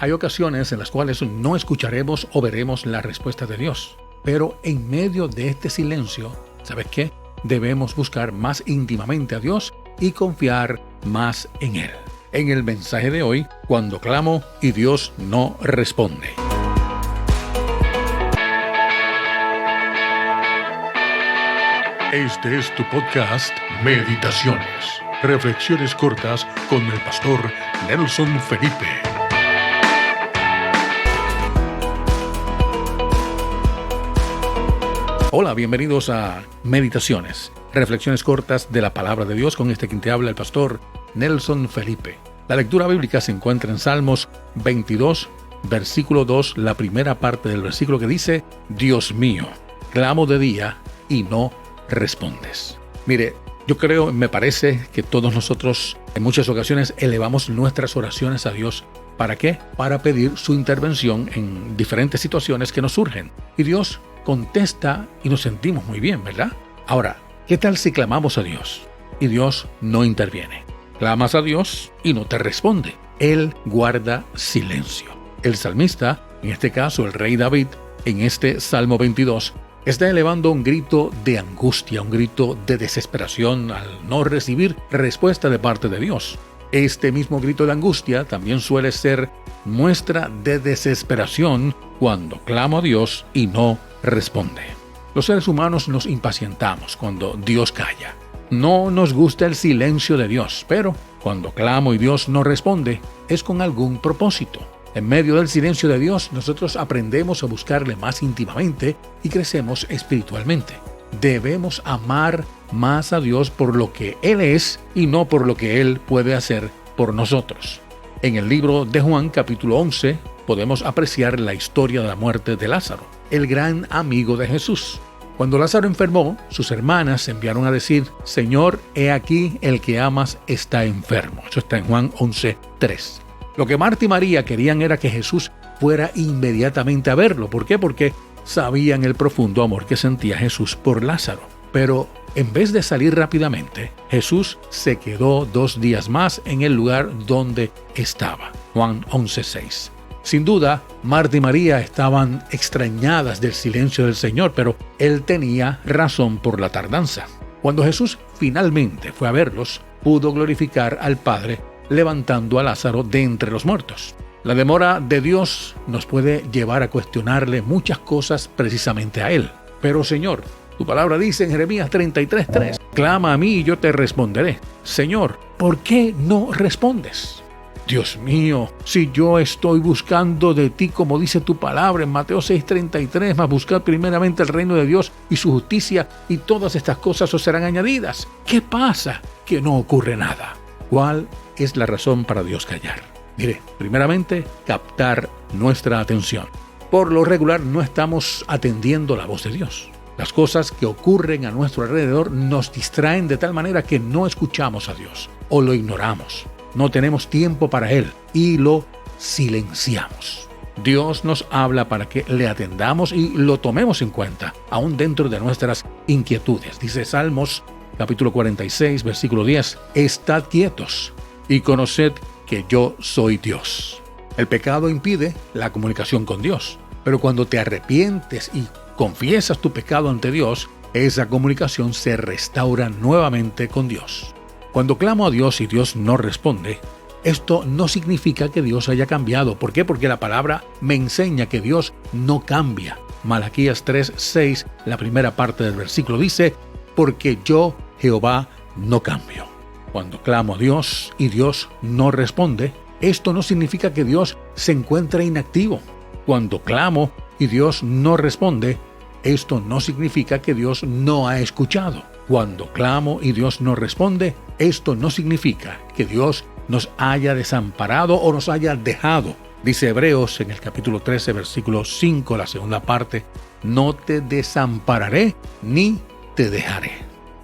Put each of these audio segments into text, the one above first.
Hay ocasiones en las cuales no escucharemos o veremos la respuesta de Dios. Pero en medio de este silencio, ¿sabes qué? Debemos buscar más íntimamente a Dios y confiar más en Él. En el mensaje de hoy, cuando clamo y Dios no responde. Este es tu podcast Meditaciones. Reflexiones cortas con el pastor Nelson Felipe. Hola, bienvenidos a Meditaciones. Reflexiones cortas de la palabra de Dios con quien te habla el pastor Nelson Felipe. La lectura bíblica se encuentra en Salmos 22, versículo 2, la primera parte del versículo que dice: Dios mío, clamo de día y no respondes. Mire, me parece que todos nosotros en muchas ocasiones elevamos nuestras oraciones a Dios. ¿Para qué? Para pedir su intervención en diferentes situaciones que nos surgen. Y Dios contesta y nos sentimos muy bien, ¿verdad? Ahora, ¿qué tal si clamamos a Dios y Dios no interviene? Clamas a Dios y no te responde. Él guarda silencio. El salmista, en este caso el rey David, en este Salmo 22, está elevando un grito de angustia, un grito de desesperación al no recibir respuesta de parte de Dios. Este mismo grito de angustia también suele ser muestra de desesperación cuando clamo a Dios y no responde. Los seres humanos nos impacientamos cuando Dios calla. No nos gusta el silencio de Dios, pero cuando clamo y Dios no responde, es con algún propósito. En medio del silencio de Dios, nosotros aprendemos a buscarle más íntimamente y crecemos espiritualmente. Debemos amar más a Dios por lo que Él es y no por lo que Él puede hacer por nosotros. En el libro de Juan, capítulo 11, podemos apreciar la historia de la muerte de Lázaro, el gran amigo de Jesús. Cuando Lázaro enfermó, sus hermanas enviaron a decir: Señor, he aquí el que amas está enfermo. Eso está en Juan 11:3. Lo que Marta y María querían era que Jesús fuera inmediatamente a verlo. ¿Por qué? Porque sabían el profundo amor que sentía Jesús por Lázaro. Pero en vez de salir rápidamente, Jesús se quedó 2 días más en el lugar donde estaba. Juan 11:6. Sin duda, Marta y María estaban extrañadas del silencio del Señor, pero Él tenía razón por la tardanza. Cuando Jesús finalmente fue a verlos, pudo glorificar al Padre levantando a Lázaro de entre los muertos. La demora de Dios nos puede llevar a cuestionarle muchas cosas precisamente a Él. Pero Señor, tu palabra dice en Jeremías 33:3, clama a mí y yo te responderé. Señor, ¿por qué no respondes? Dios mío, si yo estoy buscando de ti como dice tu palabra en Mateo 6:33, mas buscad primeramente el reino de Dios y su justicia y todas estas cosas os serán añadidas. ¿Qué pasa? Que no ocurre nada. ¿Cuál es la razón para Dios callar? Mire, primeramente, captar nuestra atención. Por lo regular no estamos atendiendo la voz de Dios. Las cosas que ocurren a nuestro alrededor nos distraen de tal manera que no escuchamos a Dios o lo ignoramos. No tenemos tiempo para Él y lo silenciamos. Dios nos habla para que le atendamos y lo tomemos en cuenta, aún dentro de nuestras inquietudes. Dice Salmos capítulo 46, versículo 10, estad quietos y conoced que yo soy Dios. El pecado impide la comunicación con Dios, pero cuando te arrepientes y confiesas tu pecado ante Dios, esa comunicación se restaura nuevamente con Dios. Cuando clamo a Dios y Dios no responde, esto no significa que Dios haya cambiado. ¿Por qué? Porque la palabra me enseña que Dios no cambia. Malaquías 3:6, la primera parte del versículo dice: porque yo, Jehová, no cambio. Cuando clamo a Dios y Dios no responde, esto no significa que Dios se encuentre inactivo. Cuando clamo y Dios no responde, esto no significa que Dios no ha escuchado. Cuando clamo y Dios no responde, esto no significa que Dios nos haya desamparado o nos haya dejado. Dice Hebreos en el capítulo 13, versículo 5, la segunda parte: no te desampararé ni te dejaré.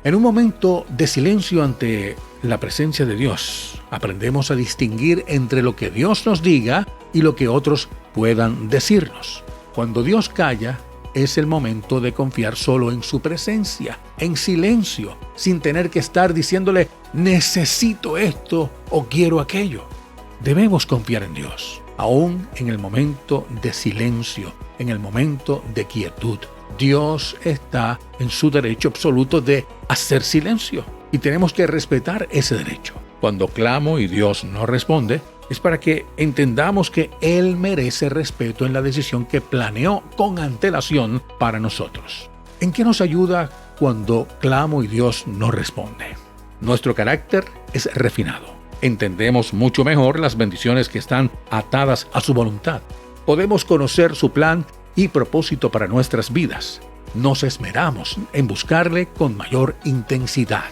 En un momento de silencio ante la presencia de Dios, aprendemos a distinguir entre lo que Dios nos diga y lo que otros puedan decirnos. Cuando Dios calla, es el momento de confiar solo en su presencia, en silencio, sin tener que estar diciéndole necesito esto o quiero aquello. Debemos confiar en Dios, aún en el momento de silencio, en el momento de quietud. Dios está en su derecho absoluto de hacer silencio y tenemos que respetar ese derecho. Cuando clamo y Dios no responde, es para que entendamos que Él merece respeto en la decisión que planeó con antelación para nosotros. ¿En qué nos ayuda cuando clamo y Dios no responde? Nuestro carácter es refinado. Entendemos mucho mejor las bendiciones que están atadas a su voluntad. Podemos conocer su plan y propósito para nuestras vidas. Nos esmeramos en buscarle con mayor intensidad.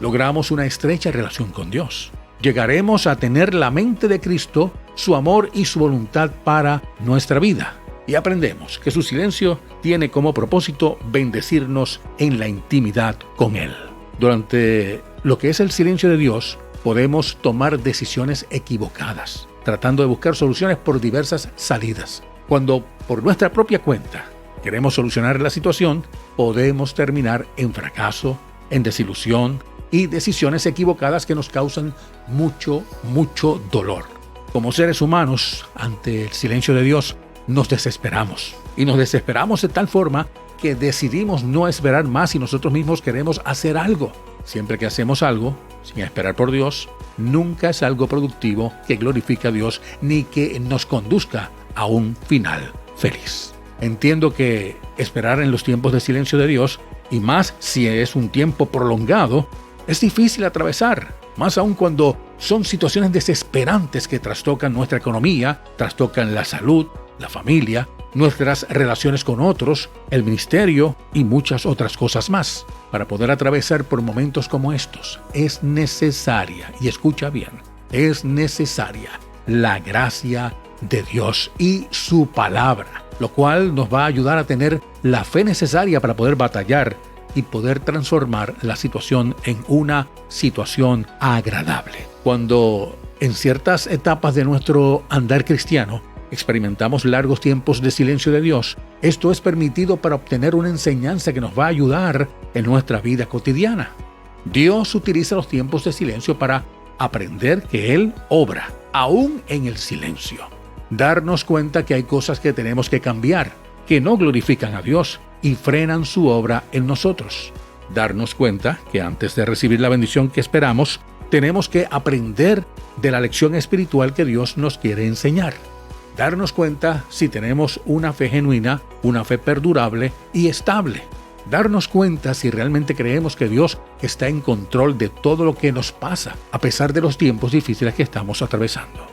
Logramos una estrecha relación con Dios. Llegaremos a tener la mente de Cristo, su amor y su voluntad para nuestra vida. Y aprendemos que su silencio tiene como propósito bendecirnos en la intimidad con Él. Durante lo que es el silencio de Dios, podemos tomar decisiones equivocadas, tratando de buscar soluciones por diversas salidas. Cuando por nuestra propia cuenta queremos solucionar la situación, podemos terminar en fracaso, en desilusión y decisiones equivocadas que nos causan mucho dolor. Como seres humanos, ante el silencio de Dios, nos desesperamos. Y nos desesperamos de tal forma que decidimos no esperar más y nosotros mismos queremos hacer algo. Siempre que hacemos algo, sin esperar por Dios, nunca es algo productivo que glorifique a Dios ni que nos conduzca a un final feliz. Entiendo que esperar en los tiempos de silencio de Dios, y más si es un tiempo prolongado, es difícil atravesar, más aún cuando son situaciones desesperantes que trastocan nuestra economía, trastocan la salud, la familia, nuestras relaciones con otros, el ministerio y muchas otras cosas más. Para poder atravesar por momentos como estos, es necesaria, y escucha bien, es necesaria la gracia de Dios y su palabra, lo cual nos va a ayudar a tener la fe necesaria para poder batallar y poder transformar la situación en una situación agradable. Cuando en ciertas etapas de nuestro andar cristiano experimentamos largos tiempos de silencio de Dios, esto es permitido para obtener una enseñanza que nos va a ayudar en nuestra vida cotidiana. Dios utiliza los tiempos de silencio para aprender que Él obra, aún en el silencio. Darnos cuenta que hay cosas que tenemos que cambiar, que no glorifican a Dios y frenan su obra en nosotros. Darnos cuenta que antes de recibir la bendición que esperamos, tenemos que aprender de la lección espiritual que Dios nos quiere enseñar. Darnos cuenta si tenemos una fe genuina, una fe perdurable y estable. Darnos cuenta si realmente creemos que Dios está en control de todo lo que nos pasa, a pesar de los tiempos difíciles que estamos atravesando.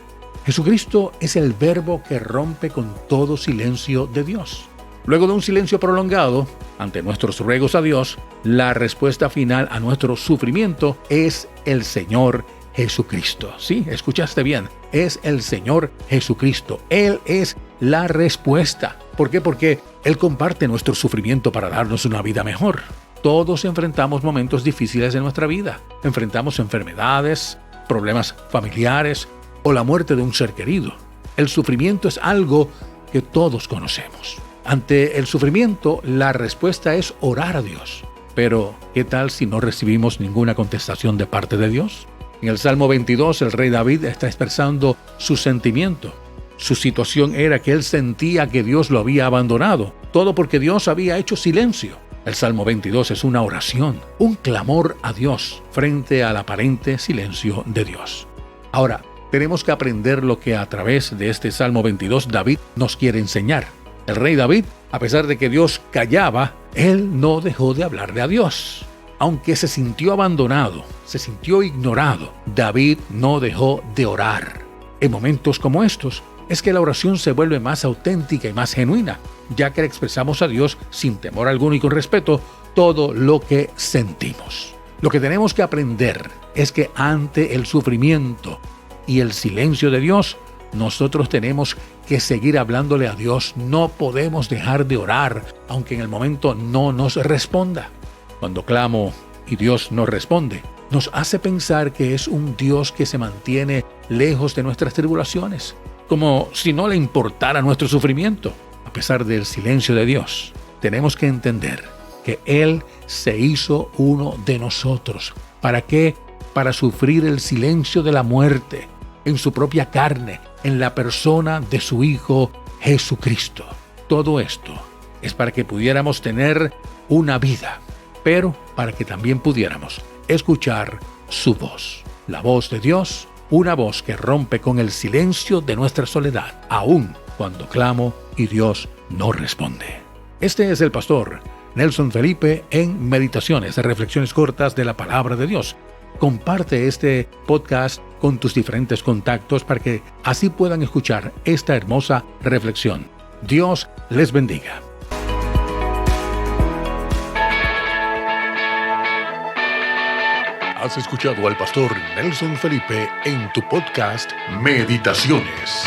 Jesucristo es el verbo que rompe con todo silencio de Dios. Luego de un silencio prolongado, ante nuestros ruegos a Dios, la respuesta final a nuestro sufrimiento es el Señor Jesucristo. Sí, escuchaste bien, es el Señor Jesucristo. Él es la respuesta. ¿Por qué? Porque Él comparte nuestro sufrimiento para darnos una vida mejor. Todos enfrentamos momentos difíciles en nuestra vida. Enfrentamos enfermedades, problemas familiares o la muerte de un ser querido. El sufrimiento es algo que todos conocemos. Ante el sufrimiento, la respuesta es orar a Dios. Pero, ¿qué tal si no recibimos ninguna contestación de parte de Dios? En el Salmo 22, el rey David está expresando su sentimiento. Su situación era que él sentía que Dios lo había abandonado, todo porque Dios había hecho silencio. El Salmo 22 es una oración, un clamor a Dios frente al aparente silencio de Dios. Ahora, tenemos que aprender lo que a través de este Salmo 22 David nos quiere enseñar. El rey David, a pesar de que Dios callaba, él no dejó de hablarle a Dios. Aunque se sintió abandonado, se sintió ignorado, David no dejó de orar. En momentos como estos, es que la oración se vuelve más auténtica y más genuina, ya que le expresamos a Dios sin temor alguno y con respeto todo lo que sentimos. Lo que tenemos que aprender es que ante el sufrimiento y el silencio de Dios, nosotros tenemos que seguir hablándole a Dios. No podemos dejar de orar, aunque en el momento no nos responda. Cuando clamo y Dios no responde, nos hace pensar que es un Dios que se mantiene lejos de nuestras tribulaciones, como si no le importara nuestro sufrimiento. A pesar del silencio de Dios, tenemos que entender que Él se hizo uno de nosotros. ¿Para qué? Para sufrir el silencio de la muerte, en su propia carne, en la persona de su Hijo Jesucristo. Todo esto es para que pudiéramos tener una vida, pero para que también pudiéramos escuchar su voz. La voz de Dios, una voz que rompe con el silencio de nuestra soledad, aun cuando clamo y Dios no responde. Este es el pastor Nelson Felipe en Meditaciones, reflexiones cortas de la Palabra de Dios. Comparte este podcast con tus diferentes contactos para que así puedan escuchar esta hermosa reflexión. Dios les bendiga. Has escuchado al pastor Nelson Felipe en tu podcast Meditaciones.